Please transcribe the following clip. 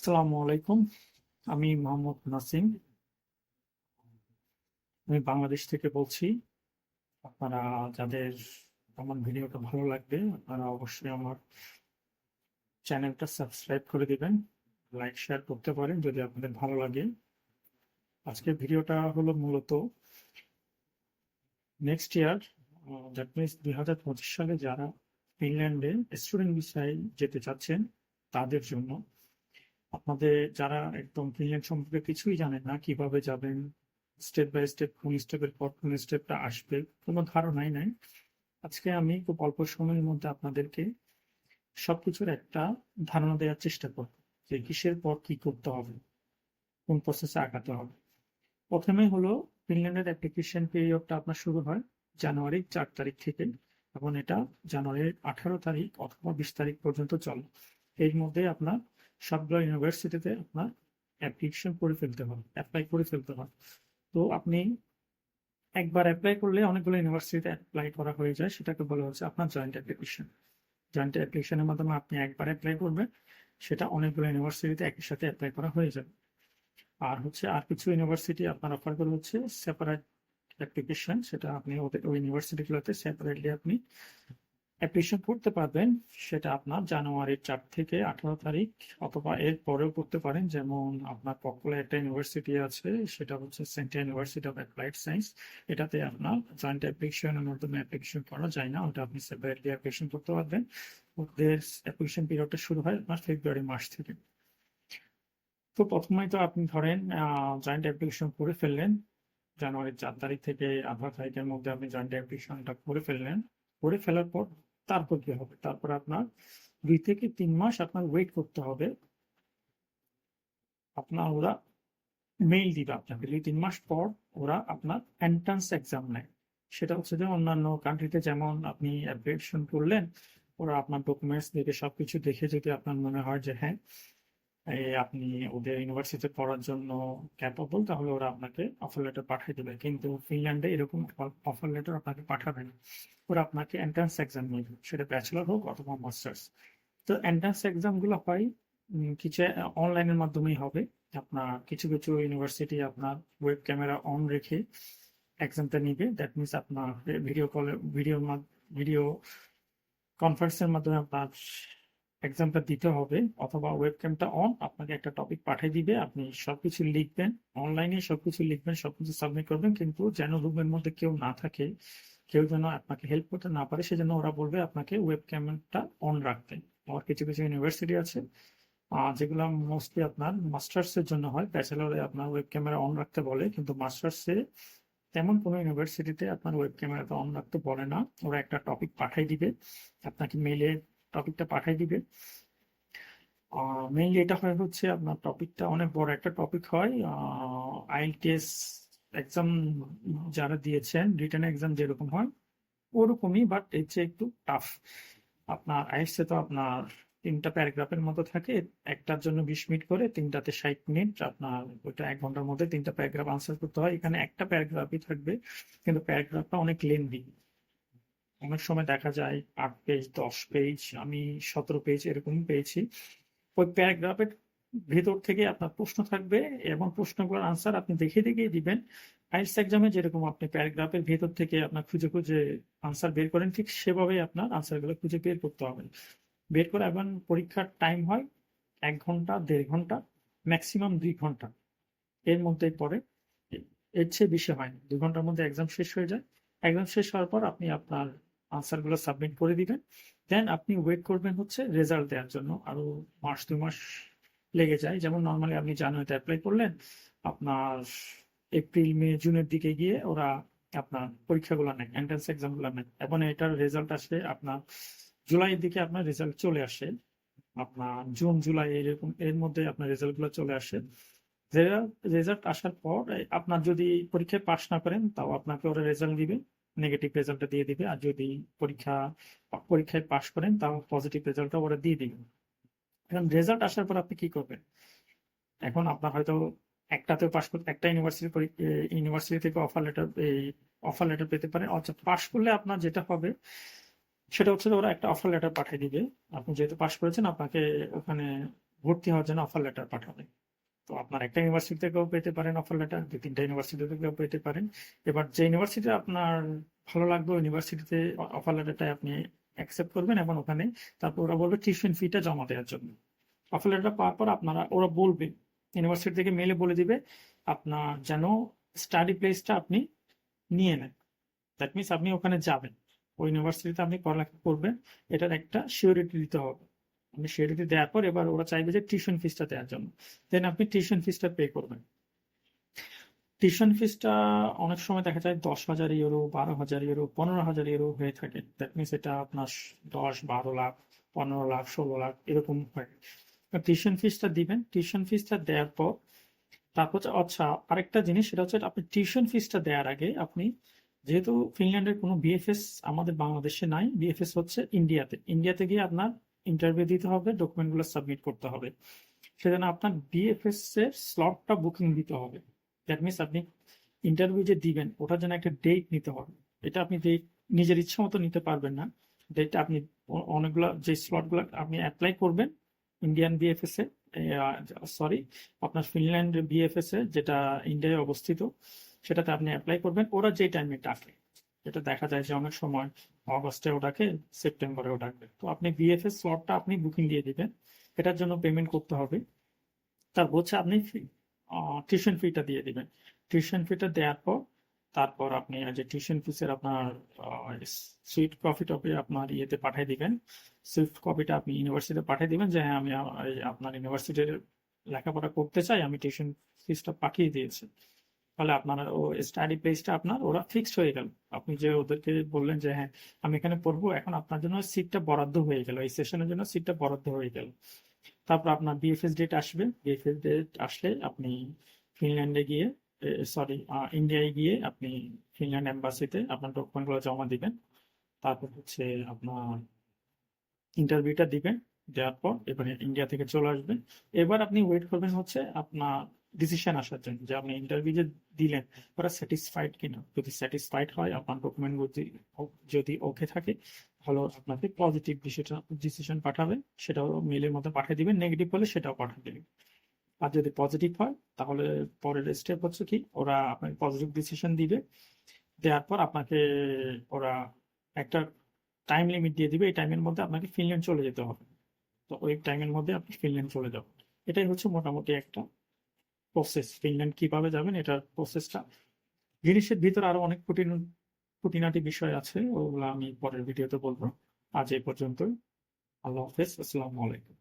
আসসালামু আলাইকুম। আমি মোহাম্মদ নাসিম। আমি বাংলাদেশ থেকে বলছি। আপনারা যাদের আমার ভিডিওটা ভালো লাগবে, আপনারা অবশ্যই আমার চ্যানেলটা সাবস্ক্রাইব করে দিবেন। লাইক শেয়ার করতে পারেন যদি আপনাদের ভালো লাগে। আজকের ভিডিওটা হলো মূলত নেক্সট ইয়ার, দ্যাট মিনস 2025 সালে যারা ফিনল্যান্ডে স্টুডেন্ট ভিসায় যেতে চাচ্ছেন তাদের জন্য। আপনাদের যারা একদম ফিনল্যান্ড সম্পর্কে কিছুই জানেন না, কিভাবে যাবেন, স্টেপ বাই স্টেপ কোন স্টেপের পর কোন স্টেপটা আসবে, কোনো ধারণাই নাই। আজকে আমি খুব অল্প সময়ের মধ্যে আপনাদেরকে সবকিছুর একটা ধারণা দেওয়ার চেষ্টা করব যে কিসের পর কি করতে হবে, কোন প্রসেসে আগাতে হবে। প্রথমে হলো ফিনল্যান্ডের অ্যাপ্লিকেশন পিরিয়ডটা আপনার শুরু হয় জানুয়ারির 4 তারিখ থেকে, এবং এটা জানুয়ারির 18 তারিখ অথবা 20 তারিখ পর্যন্ত চলে। এর মধ্যে আপনার সবগুলো ইউনিভার্সিটিতে আপনার অ্যাপ্লিকেশন করে ফেলতে হবে, অ্যাপ্লাই করে ফেলতে হবে। তো আপনি একবার অ্যাপ্লাই করলে অনেকগুলো ইউনিভার্সিটিতে অ্যাপ্লাই করা হয়ে যায়, সেটাকে বলা হচ্ছে আপনার জয়েন্ট অ্যাপ্লিকেশন। জয়েন্ট অ্যাপ্লিকেশনের মাধ্যমে আপনি একবার অ্যাপ্লাই করবেন, সেটা অনেকগুলো ইউনিভার্সিটিতে একই সাথে অ্যাপ্লাই করা হয়ে যাবে। আর হচ্ছে আর কিছু ইউনিভার্সিটি আপনার অফার করে হচ্ছে সেপারেট অ্যাপ্লিকেশন, সেটা আপনি ওদের ওই ইউনিভার্সিটিগুলোতে সেপারেটলি আপনি অ্যাপ্লিকেশন করতে পারবেন। সেটা আপনার জানুয়ারির 4 থেকে 18 তারিখ অথবা এর পরেও করতে পারেন। যেমন আপনার পপুলার একটা ইউনিভার্সিটি আছে, সেটা হচ্ছে central university of applied science. এটাতে আপনার জয়েন্ট অ্যাপ্লিকেশনের মাধ্যমে অ্যাপ্লিকেশন করা যায় না, ওটা আপনি সেপারেটলি অ্যাপ্লিকেশন করতে পারবেন। ওদের অ্যাপ্লিকেশন পিরিয়ডটা শুরু হয় আপনার ফেব্রুয়ারি মাস থেকে। তো প্রথমেই তো আপনি ধরেন জয়েন্ট অ্যাপ্লিকেশন করে ফেললেন, জানুয়ারির 4 তারিখ থেকে 18 তারিখের মধ্যে আপনি জয়েন্ট অ্যাপ্লিকেশনটা করে ফেললেন। করে ফেলার পর তারপর কি হবে? তারপর আপনার 2 থেকে 3 মাস আপনার ওয়েট করতে হবে। আপনার ওরা মেইল দিবে আপনাকে, 2-3 মাস পর ওরা আপনার এন্ট্রান্স এক্সাম নেয়। সেটা হচ্ছে যে অন্যান্য কান্ট্রিতে যেমন আপনি অ্যাপ্লিকেশন করলেন, ওরা আপনার ডকুমেন্টস দেখে সবকিছু দেখে যদি আপনার মনে হয় যে হ্যাঁ আপনি ওদের ইউনিভার্সিটিতে পড়ার জন্য ক্যাপাবল, তাহলে ওরা আপনাকে অফার লেটার পাঠিয়ে দেবে। কিন্তু ফিনল্যান্ডে এরকম অফার লেটার আপনাকে পাঠাবে না। ওরা আপনাকে এন্ট্রান্স এক্সাম নেবে, সেটা ব্যাচেলর হোক অথবা মাস্টার্স। তো এন্ট্রান্স এক্সাম গুলো হয় কিছু অনলাইনের মাধ্যমেই হবে। আপনার কিছু কিছু ইউনিভার্সিটি আপনার ওয়েব ক্যামেরা অন রেখে এক্সামটা নিবে, দ্যাট মিনস আপনার ভিডিও কলে ভিডিও কনফারেন্সের মাধ্যমে আপনার এক্সামটা দিতে হবে, অথবা ওয়েবক্যামটা অন, আপনাকে একটা টপিক পাঠিয়ে দিবে, আপনি সবকিছু লিখবেন, অনলাইনে সবকিছু লিখবেন, সবকিছু সাবমিট করবেন, কিন্তু যেন রুমের মধ্যে কেউ না থাকে, কেউ যেন আপনাকে হেল্প করতে না পারে, সেজন্য ওরা বলবে আপনাকে ওয়েবক্যামটা অন রাখতে। আবার কিছু কিছু ইউনিভার্সিটি আছে যেগুলো মোস্টলি আপনার মাস্টার্স এর জন্য হয়, ব্যাচেলরে আপনার ওয়েব ক্যামেরা অন রাখতে বলে, কিন্তু মাস্টার্সে তেমন কোনো ইউনিভার্সিটিতে আপনার ওয়েব ক্যামেরাটা অন রাখতে বলে না। ওরা একটা টপিক পাঠাই দিবে, আপনাকে মেইলে টপিকটা পাঠাই দিবে। মেইনলি এটা হয় হচ্ছে আপনার টপিকটা অনেক বড় একটা টপিক হয়। আইএলটিএস এক্সাম যারা দিয়েছেন, রিটেন এক্সাম যেরকম হয় ওরকমই, বাট এর চেয়ে একটু টাফ। আপনার আইএলটিএস তো আপনার 3টা প্যারাগ্রাফের মতো থাকে, একটার জন্য 20 মিনিট করে, 3টাতে 60 মিনিট, আপনার ওইটা 1 ঘন্টার মধ্যে 3টা প্যারাগ্রাফ আনসার করতে হয়। এখানে একটা প্যারাগ্রাফই থাকবে, কিন্তু প্যারাগ্রাফটা অনেক লেন্দি। অনেক সময় দেখা যায় 8 পেজ, 10 পেজ, আমি 17 পেজ এরকম পেয়েছি। ওই প্যারাগ্রাফের ভেতর থেকে আপনার প্রশ্ন থাকবে, এবং প্রশ্নগুলোর আনসার আপনি দেখে দেখেই দিবেন। আইএলটিএস এক্সামে যেরকম আপনি প্যারাগ্রাফের ভেতর থেকে আপনার খুঁজে খুঁজে আনসার বের করেন, ঠিক সেভাবেই আপনার আনসারগুলো খুঁজে বের করতে হবে। বের করে এবং পরীক্ষার টাইম হয় 1 ঘন্টা, 1.5 ঘন্টা, ম্যাক্সিমাম 2 ঘন্টা এর মধ্যেই পড়ে। এর চেয়ে বেশি হয় না, 2 ঘন্টার মধ্যে এক্সাম শেষ হয়ে যায়। এক্সাম শেষ হওয়ার পর আপনি আপনার আনসারগুলো সাবমিট করে দিবেন। দেন আপনি ওয়েট করবেন হচ্ছে রেজাল্ট দেওয়ার জন্য। আরো 1-2 মাস লেগে যায়। যেমন নর্মালি আপনি জানুয়ারিতে অ্যাপ্লাই করলেন, আপনার এপ্রিল মে জুনের দিকে গিয়ে ওরা আপনার পরীক্ষাগুলো নেয়, এন্ট্রান্স এক্সামগুলো নেয়, এবং এটার রেজাল্ট আসে আপনার জুলাইয়ের দিকে। আপনার রেজাল্ট চলে আসে আপনার জুন জুলাই এরকম, এর মধ্যে আপনার রেজাল্ট গুলো চলে আসে। রেজাল্ট আসার পর আপনার যদি পরীক্ষায় পাশ না করেন, তাও আপনাকে ওরা রেজাল্ট দিবে, নেগেটিভ রেজাল্টটা দিয়ে দিবে। আর যদি পরীক্ষায় পাশ করেন, তাও পজিটিভ রেজাল্টটা ওরা দিয়ে দিবে। এখন রেজাল্ট আসার পর আপনি কি করবেন? এখন আপনার হয়তো একটাতেও পাশ করতে, একটা ইউনিভার্সিটি থেকে অফার লেটার পেতে পারেন। অর্থাৎ পাশ করলে আপনার যেটা হবে সেটা হচ্ছে যে ওরা একটা অফার লেটার পাঠিয়ে দিবে। আপনি যেহেতু পাশ করেছেন, আপনাকে ওখানে ভর্তি হওয়ার জন্য অফার লেটার পাঠাবে। তো আপনার একটা ইউনিভার্সিটি থেকেও পেতে পারেন অফার লেটার, 2-3টা ইউনিভার্সিটি থেকেও পেতে পারেন। এবার যে ইউনিভার্সিটি আপনার ভালো লাগবে ওই ইউনিভার্সিটিতে অফার লেটারটা আপনি অ্যাকসেপ্ট করবেন, এবং ওখানে তারপর ওরা বলবে টিউশন ফিটা জমা দেওয়ার জন্য। অফার লেটার পাওয়ার পর ওরা বলবে, ইউনিভার্সিটি থেকে মেলে বলে দিবে আপনার যেন স্টাডি প্লেসটা আপনি নিয়ে নেন। দ্যাট মিনস আপনি ওখানে যাবেন, ওই ইউনিভার্সিটিতে আপনি পড়ালেখা করবেন, এটার একটা সিওরিটি দিতে হবে। আপনি সিওরিটি দেওয়ার পর এবার ওরা চাইবে যে টিউশন ফিসটা দেওয়ার জন্য, দেন আপনি টিউশন ফিসটা পে করবেন। টিউশন ফিসটা অনেক সময় দেখা যায় 10,000 ইউরো, 12,000 ইউরো, 15,000 ইউরো হয়ে থাকে। দ্যাট মিনস এটা আপনার 10-12 লাখ, 15 লাখ, 16 লাখ এরকম হয়। টিউশন ফিসটা দিবেন, টিউশন ফিসটা দেওয়ার পর তারপর আচ্ছা, আরেকটা জিনিস সেটা হচ্ছে আপনি টিউশন ফিসটা দেওয়ার আগে আপনি, যেহেতু ফিনল্যান্ডের কোনো বিএফএস আমাদের বাংলাদেশে নাই, বিএফএস হচ্ছে ইন্ডিয়াতে, ইন্ডিয়াতে গিয়ে আপনার ইন্টারভিউ দিতে হবে, ডকুমেন্টগুলো সাবমিট করতে হবে। সেজন্য আপনার বিএফএস এর স্লটটা বুকিং দিতে হবে। দ্যাট মিনস আপনি ইন্টারভিউ যে দিবেন ওটার জন্য একটা ডেট নিতে হবে। এটা আপনি নিজের ইচ্ছা মতো নিতে পারবেন না। ডেটটা আপনি অনেকগুলো যে স্লটগুলো আপনি অ্যাপ্লাই করবেন ইন্ডিয়ান বিএফএস এ, সরি আপনার ফিনল্যান্ড বিএফএস এ যেটা ইন্ডিয়ায় অবস্থিত, সেটাতে আপনি অ্যাপ্লাই করবেন। ওরা যে টাইমে ডাকে, এটা দেখা যায় যে অনেক সময় অগস্টে ওটাকে, সেপ্টেম্বরেও ডাকবে। তো আপনি বিএফএস স্লটটা আপনি বুকিং দিয়ে দিবেন, এটার জন্য পেমেন্ট করতে হবে। তারপর হচ্ছে আপনি টিউশন ফিটা দিয়ে দিবেন। টিউশন ফিটা দেওয়ার পর তারপর আপনি যে টিউশন ফিসের আপনার সুইফট কপি টপি আপনার ইয়েতে পাঠিয়ে দিবেন। সুইফট কপিটা আপনি ইউনিভার্সিটিতে পাঠিয়ে দিবেন যে হ্যাঁ আমি আপনার ইউনিভার্সিটির লেখাপড়া করতে চাই, আমি টিউশন ফিসটা পাঠিয়ে দিয়েছি। তাহলে আপনার ও স্টাডি প্লেসটা আপনার ওরা ফিক্সড হয়ে গেল। আপনি যে ওদেরকে বললেন যে হ্যাঁ আমি এখানে পড়বো, এখন আপনার জন্য সিটটা বরাদ্দ হয়ে গেল, এই সেশনের জন্য সিটটা বরাদ্দ হয়ে গেল। তারপর আপনার বিএফএস ডেট আসবে, বিএফএস ডেট আসলে আপনি ফিনল্যান্ডে গিয়ে, সরি ইন্ডিয়ায় গিয়ে আপনি ফিনল্যান্ড এম্বাসিতে আপনার ডকুমেন্টগুলো জমা দিবেন। তারপর হচ্ছে আপনার ইন্টারভিউটা দিবেন, দেওয়ার পর এবারে ইন্ডিয়া থেকে চলে আসবেন। এবার আপনি ওয়েট করবেন হচ্ছে আপনার ডিসিশন আসার জন্য, যে আপনি ইন্টারভিউ যে দিলেন ওরা স্যাটিসফাইড কিনা। যদি স্যাটিসফাইড হয়, আপনার ডকুমেন্ট যদি ওকে থাকে, তাহলে আপনাকে পজিটিভ ডিসিশন পাঠাবে, সেটাও মেলের মধ্যে পাঠিয়ে দিবেন। নেগেটিভ হলে সেটাও পাঠিয়ে দিবেন। আর যদি পজিটিভ হয় তাহলে পরের স্টেপ হচ্ছে কি, ওরা আপনাকে পজিটিভ ডিসিশন দিবে। দেওয়ার পর আপনাকে ওরা একটা টাইম লিমিট দিয়ে দিবে, এই টাইমের মধ্যে আপনাকে ফিনল্যান্ড চলে যেতে হবে। তো ওই টাইমের মধ্যে আপনি ফিনল্যান্ড চলে যাবেন। এটাই হচ্ছে মোটামুটি একটা প্রসেস, ফিনল্যান্ড কিভাবে যাবেন এটার প্রসেসটা। জিনিসের ভিতরে আরো অনেক খুঁটিনাটি বিষয় আছে, ওগুলো আমি পরের ভিডিওতে বলবো। আজ এই পর্যন্তই। আল্লাহ হাফেজ, আসসালামু আলাইকুম।